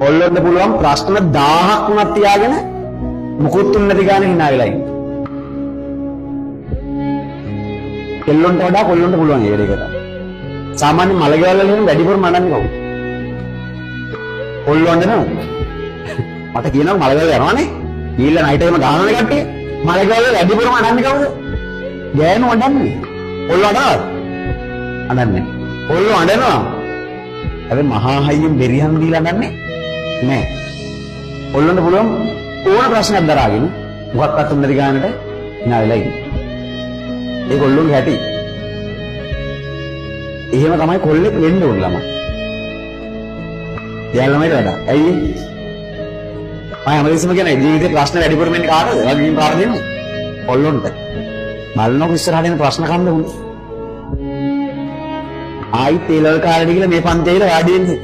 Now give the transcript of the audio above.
ඔල්ලන්න පුළුවන් ප්‍රශ්න 1000ක් වුණත් තියාගෙන මුකුත් නැති ගානේ hina වෙලා ඉන්නේ. කෙල්ලොන්ට වඩා කොල්ලොන්ට පුළුවන් ඒ දෙක කරන්න. සාමාන්‍ය මලගෙවල් වල එහෙම වැඩිපුරම අඬන්නේ කවුද? කොල්ලොන්ට නේද? මට කියනවා මලගෙවල් යනවානේ. ගිහිල්ලා නයිට් එකේම ගහනවනේ කට්ටිය. මලගෙවල් වල වැඩිපුරම අඬන්නේ කවුද? ගෑනු අඬන්නේ. කොල්ලෝ අඬනවද? අඬන්නේ. කොල්ලෝ අඬනවා. හැබැයි මහා හයියෙන් බෙරිහන් දීලා අඬන්නේ නෑ. කොල්ලොන්ට පුළුවන් ඕන ප්‍රශ්නයක් දරාගෙන මොකක්වත් නැති ගානට hina වෙලා ඉන්නේ. ඒ කොල්ලොන්ගේ හැටි. එහෙම තමයි කොල්ලෙක් වෙන්න ඕන ළමයි. දැන් ළමයිට වඩා. ඇයි? මම හැමදෙස්සම කියන්නේ ජීවිතේ ප්‍රශ්න වැඩිපුර වෙන්නේ කාටද? වගකීම් පාර දෙන්නේ. කොල්ලොන්ට. බලනකො ඉස්සරහට එන ප්‍රශ්න කන්න උනේ. ආයි තේලල් කාලේ කියලා මේ පන්තියේ වාඩි වෙන්නේ.